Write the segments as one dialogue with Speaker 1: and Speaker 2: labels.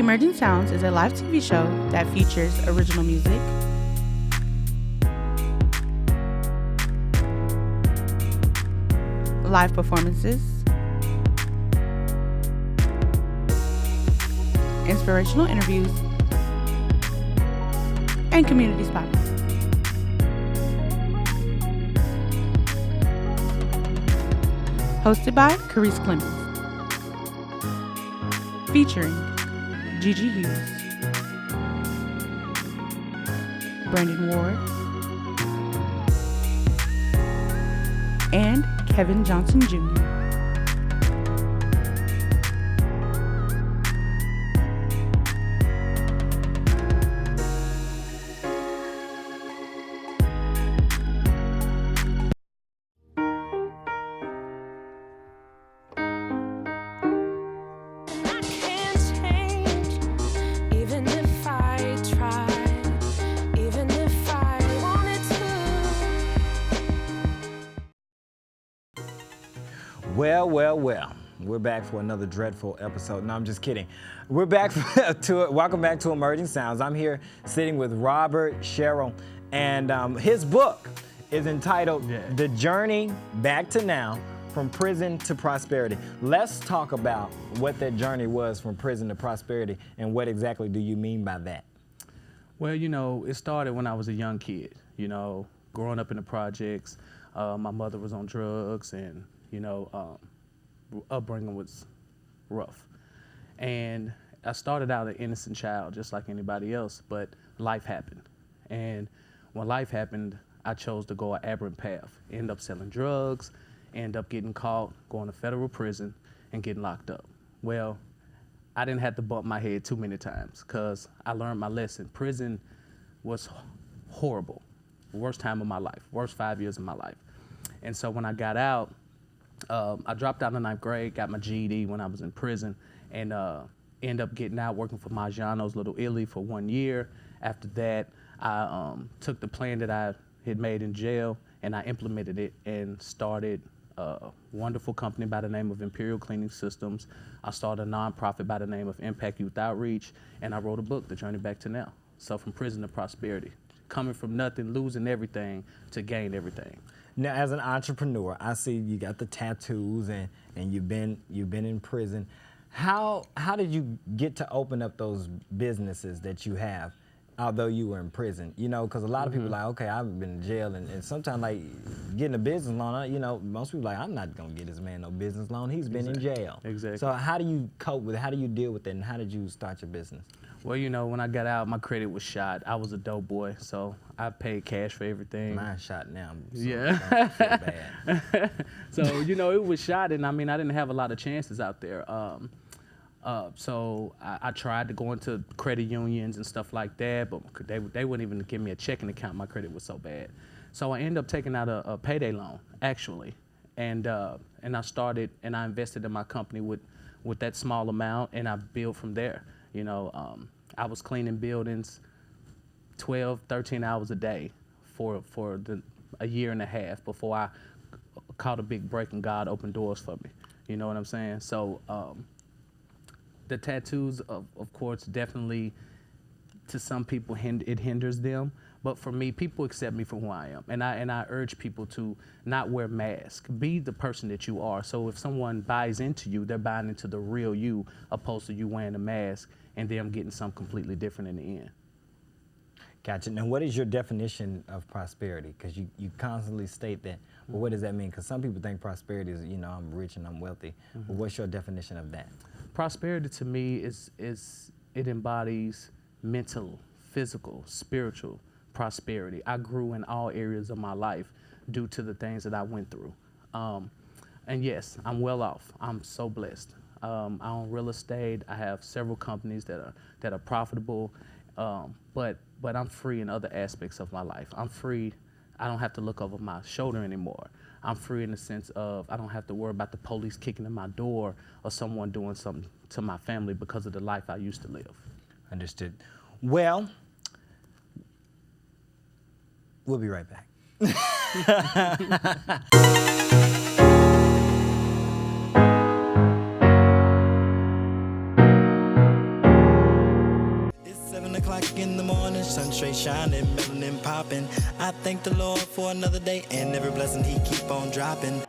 Speaker 1: Emerging Sounds is a live TV show that features original music, live performances, inspirational interviews, and community spotlight. Hosted by Karesse Clemons. Featuring Gigi Hughes, Brandon Ward, and Kevin Johnson Jr.
Speaker 2: Well, we're back for another dreadful episode. No, I'm just kidding. We're back welcome back to Emerging Sounds. I'm here sitting with Robert Sherrill, and his book is entitled The Journey Back to Now, From Prison to Prosperity. Let's talk about what that journey was from prison to prosperity, and what exactly do you mean by that?
Speaker 3: Well, it started when I was a young kid, growing up in the projects. My mother was on drugs, and upbringing was rough. And I started out an innocent child, just like anybody else, but life happened. And when life happened, I chose to go an aberrant path, end up selling drugs, end up getting caught, going to federal prison, and getting locked up. Well, I didn't have to bump my head too many times, because I learned my lesson. Prison was horrible, worst time of my life, worst 5 years of my life. And so when I got out, I dropped out in the 9th grade, got my GED when I was in prison, and ended up getting out working for Maggiano's Little Italy for 1 year. After that, I took the plan that I had made in jail, and I implemented it and started a wonderful company by the name of Imperial Cleaning Systems. I started a nonprofit by the name of Impact Youth Outreach, and I wrote a book, The Journey Back to Now. So from prison to prosperity, coming from nothing, losing everything, to gain everything.
Speaker 2: Now, as an entrepreneur, I see you got the tattoos, and you've been in prison. How did you get to open up those businesses that you have, although you were in prison? Because a lot of people are like, okay, I've been in jail, and sometimes like getting a business loan, most people are like, I'm not gonna get this man no business loan. He's been in jail.
Speaker 3: Exactly.
Speaker 2: So how do you cope with it? How do you deal with it? And how did you start your business?
Speaker 3: Well, when I got out, my credit was shot. I was a dope boy, so I paid cash for everything.
Speaker 2: Mine's shot now. So
Speaker 3: yeah.
Speaker 2: I feel bad.
Speaker 3: So, it was shot, and I didn't have a lot of chances out there. So I tried to go into credit unions and stuff like that, but they wouldn't even give me a checking account. My credit was so bad. So I ended up taking out a payday loan, actually. And I started, and I invested in my company with that small amount, and I built from there. I was cleaning buildings 12, 13 hours a day for a year and a half before I caught a big break and God opened doors for me. You know what I'm saying? So the tattoos, of course, definitely to some people it hinders them. But for me, people accept me for who I am. And I urge people to not wear masks. Be the person that you are. So if someone buys into you, they're buying into the real you, opposed to you wearing a mask and them getting something completely different in the end.
Speaker 2: Gotcha. Now, what is your definition of prosperity? Because you constantly state that. Well, what does that mean? Because some people think prosperity is, I'm rich and I'm wealthy. But what's your definition of that?
Speaker 3: Prosperity to me is it embodies mental, physical, spiritual prosperity. I grew in all areas of my life due to the things that I went through. And yes, I'm well off. I'm so blessed. I own real estate. I have several companies that are profitable, but I'm free in other aspects of my life. I'm free. I don't have to look over my shoulder anymore. I'm free in the sense of I don't have to worry about the police kicking in my door or someone doing something to my family because of the life I used to live.
Speaker 2: Understood. Well, we'll be right back.
Speaker 4: in the morning, sun straight shining, melanin popping. I thank the Lord for another day and every blessing he keep on dropping.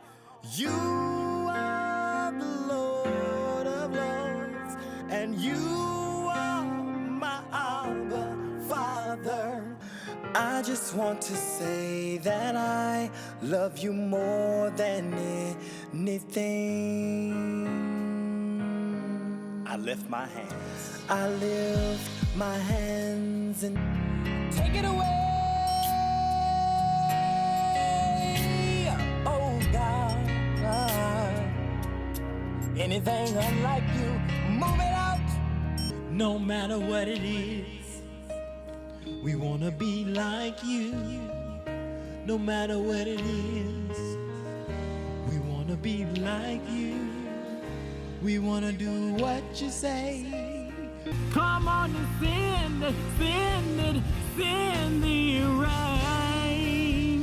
Speaker 4: You are the Lord of Lords, and you are my Abba Father. I just want to say that I love you more than anything. I lift my hands. I lift my hands and take it away. Oh God, anything unlike you, move it out. No matter what it is, we wanna be like you. No matter what it is, we wanna be like you. We wanna do what you say. Come on and send the rain.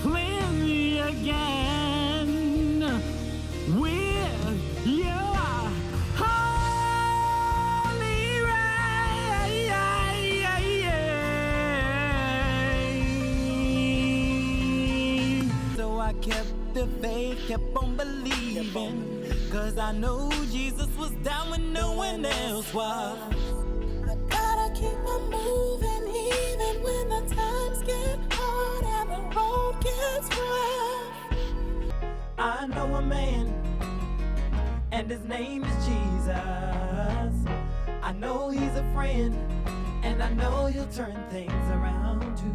Speaker 4: Cleanse me again with your holy rain. So I kept the faith, kept on believing. Cause I know Jesus was down when no one else was. I gotta keep on moving even when the times get hard and the road gets rough. I know a man, and his name is Jesus. I know he's a friend, and I know he'll turn things around too.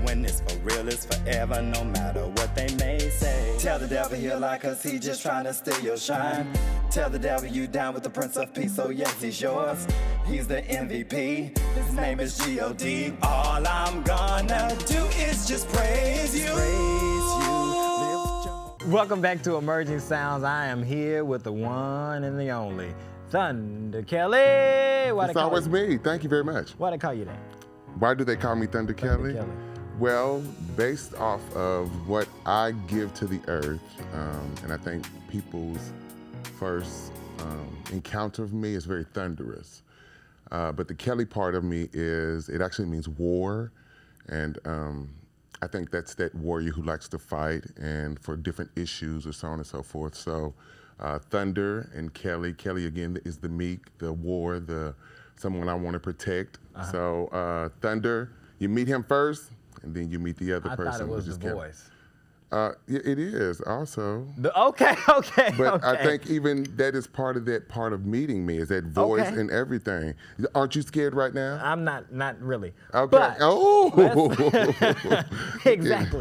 Speaker 4: When it's for real, it's forever, no matter what they may say. Tell the devil he'll lie, cause he just trying to steal your shine. Tell the devil you down with the Prince of Peace, so yes, he's yours. He's the MVP, his name is G.O.D. All I'm gonna do is just praise you.
Speaker 2: Welcome back to Emerging Sounds. I am here with the one and the only Thunder Kelly.
Speaker 5: It's always me. Thank you very much.
Speaker 2: Why they call you that?
Speaker 5: Why do they call me Thunder Kelly?
Speaker 2: Kelly.
Speaker 5: Well, based off of what I give to the earth, and I think people's first encounter of me is very thunderous. But the Kelly part of me it actually means war. And I think that's that warrior who likes to fight and for different issues or so on and so forth. So Thunder and Kelly. Kelly, again, is the meek, the war, someone I want to protect. So Thunder, you meet him first, and then you meet the other person.
Speaker 2: I thought it was the
Speaker 5: Kelly.
Speaker 2: voice.
Speaker 5: It is also.
Speaker 2: Okay.
Speaker 5: But I think even that is part of meeting me, is that voice and everything. Aren't you scared right now?
Speaker 2: I'm not really.
Speaker 5: Okay.
Speaker 2: But exactly.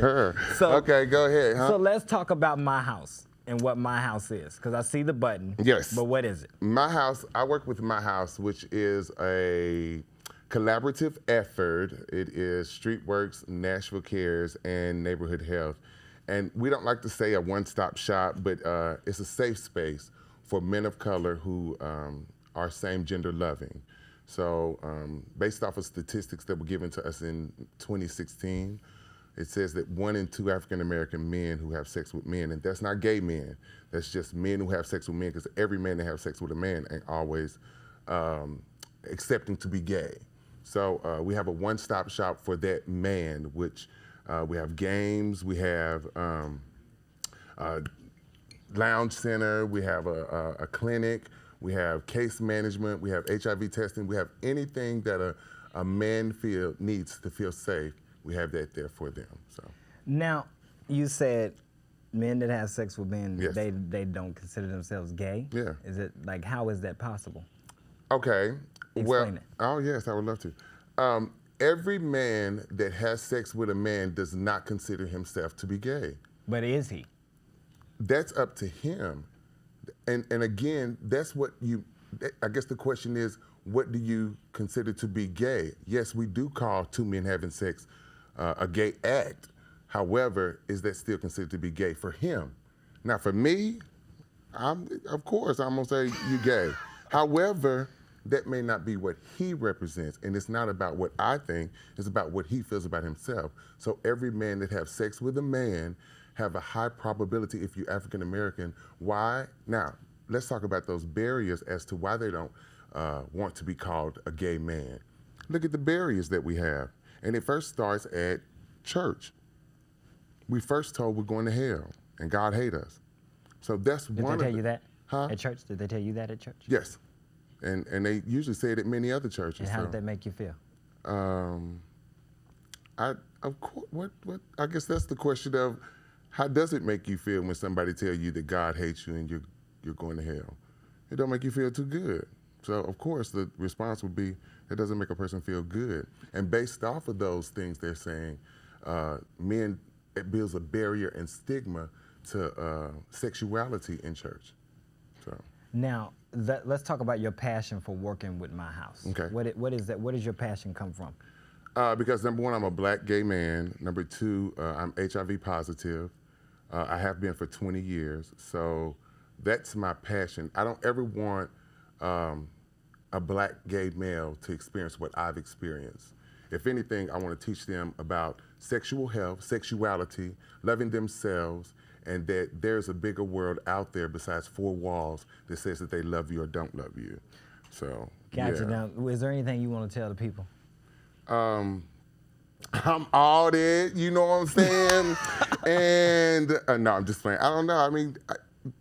Speaker 2: So,
Speaker 5: okay, go ahead. Huh?
Speaker 2: So let's talk about My House and what My House is, because I see the button.
Speaker 5: Yes.
Speaker 2: But what is it?
Speaker 5: My House, I work with My House, which is a collaborative effort. It is StreetWorks, Nashville Cares, and Neighborhood Health. And we don't like to say a one-stop shop, but it's a safe space for men of color who are same-gender loving. So based off of statistics that were given to us in 2016, it says that 1 in 2 African-American men who have sex with men, and that's not gay men, that's just men who have sex with men, because every man that has sex with a man ain't always accepting to be gay. So we have a one-stop shop for that man, which we have games, we have lounge center, we have a clinic, we have case management, we have HIV testing, we have anything that a man needs to feel safe. We have that there for them. So
Speaker 2: now, you said men that have sex with men,
Speaker 5: yes.
Speaker 2: they don't consider themselves gay.
Speaker 5: Yeah.
Speaker 2: Is it like, how is that possible?
Speaker 5: Okay.
Speaker 2: Explain it.
Speaker 5: Oh yes, I would love to. Every man that has sex with a man does not consider himself to be gay.
Speaker 2: But is he?
Speaker 5: That's up to him. And again, that's what I guess the question is, what do you consider to be gay? Yes, we do call two men having sex a gay act. However, is that still considered to be gay for him? Now for me, of course, I'm gonna say you gay. However, that may not be what he represents, and it's not about what I think, it's about what he feels about himself. So every man that has sex with a man have a high probability, if you're African American. Why? Now, let's talk about those barriers as to why they don't. want to be called a gay man. Look at the barriers that we have. And it first starts at church. We first told we're going to hell and God hate us. So that's
Speaker 2: Did
Speaker 5: one
Speaker 2: they
Speaker 5: of
Speaker 2: tell you that
Speaker 5: Huh?
Speaker 2: at church? Did they tell you that at church?
Speaker 5: Yes. And they usually say it at many other churches.
Speaker 2: And how
Speaker 5: so.
Speaker 2: did that make you feel?
Speaker 5: Of course, what? I guess that's the question of how does it make you feel when somebody tell you that God hates you and you're going to hell? It don't make you feel too good. So of course the response would be that doesn't make a person feel good. And based off of those things, they're saying it builds a barrier and stigma to sexuality in church. So.
Speaker 2: Now, let's talk about your passion for working with My House.
Speaker 5: Okay.
Speaker 2: What is that? Where does your passion come from?
Speaker 5: Because number one, I'm a black gay man. Number two, I'm HIV positive. I have been for 20 years. So that's my passion. I don't ever want a black gay male to experience what I've experienced. If anything, I want to teach them about sexual health, sexuality, loving themselves, and that there's a bigger world out there besides four walls that says that they love you or don't love you. So,
Speaker 2: Gotcha.
Speaker 5: yeah.
Speaker 2: Now, is there anything you want to tell the people?
Speaker 5: I'm all that, you know what I'm saying? And no, I'm just playing. I don't know. I mean,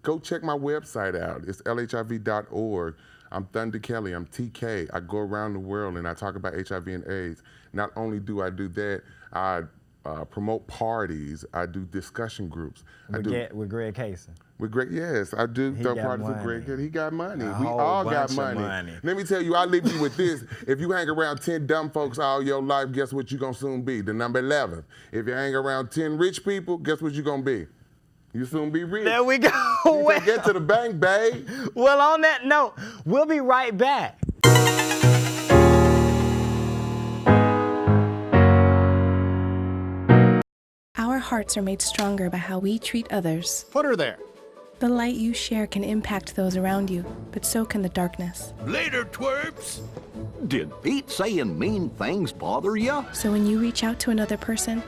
Speaker 5: go check my website out. It's lhiv.org. I'm Thunder Kelly. I'm TK. I go around the world and I talk about HIV and AIDS. Not only do I do that, I promote parties. I do discussion groups.
Speaker 2: With Greg Casey.
Speaker 5: With Greg, yes, I do throw parties with Greg. He got money. We
Speaker 2: whole
Speaker 5: all got
Speaker 2: bunch of
Speaker 5: money.
Speaker 2: money.
Speaker 5: Let me tell you, I'll leave you with this. If you hang around 10 dumb folks all your life, guess what you're going to soon be? The number 11. If you hang around 10 rich people, guess what you're going to be? You soon be rich.
Speaker 2: There we go.
Speaker 5: You can get to the bank, babe.
Speaker 2: Well, on that note, we'll be right back.
Speaker 6: Our hearts are made stronger by how we treat others.
Speaker 7: Put her there.
Speaker 6: The light you share can impact those around you, but so can the darkness.
Speaker 7: Later, twerps.
Speaker 8: Did Pete saying mean things bother you?
Speaker 6: So when you reach out to another person,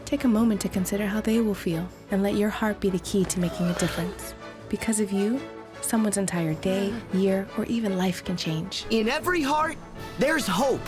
Speaker 6: take a moment to consider how they will feel and let your heart be the key to making a difference. Because of you, someone's entire day, year, or even life can change.
Speaker 9: In every heart, there's hope.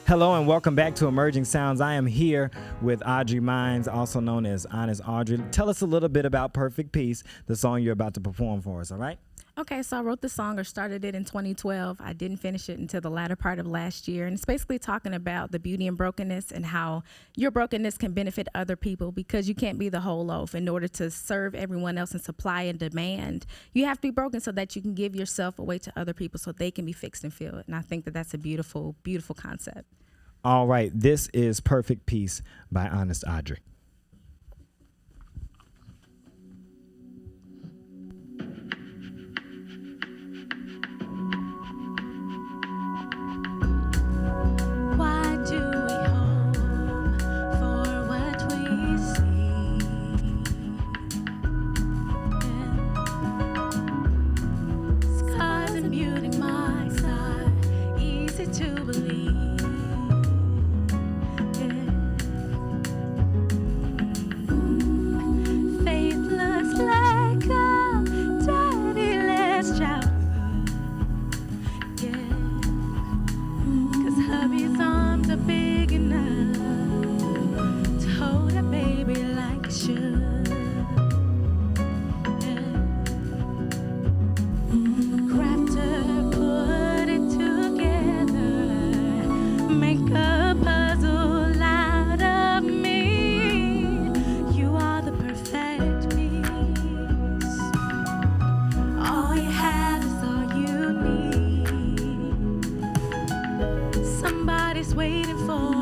Speaker 2: Hello and welcome back to Emerging Sounds. I am here with Audrey Mines, also known as Honest Audrey. Tell us a little bit about Perfect Peace, the song you're about to perform for us, all right?
Speaker 10: Okay, so I wrote the song or started it in 2012. I didn't finish it until the latter part of last year. And it's basically talking about the beauty and brokenness and how your brokenness can benefit other people because you can't be the whole loaf. In order to serve everyone else in supply and demand, you have to be broken so that you can give yourself away to other people so they can be fixed and filled. And I think that that's a beautiful, beautiful concept.
Speaker 2: All right, this is Perfect Peace by Honest Audrey.
Speaker 10: Why do we hope for what we see? Scars and beauty marks are easy to believe. Faithless like a daddyless child. Hubby's arms are big enough to hold a baby like it should. Crafter put it together, make a puzzle out of me. You are the perfect piece. All you have is all you need. Somebody's waiting for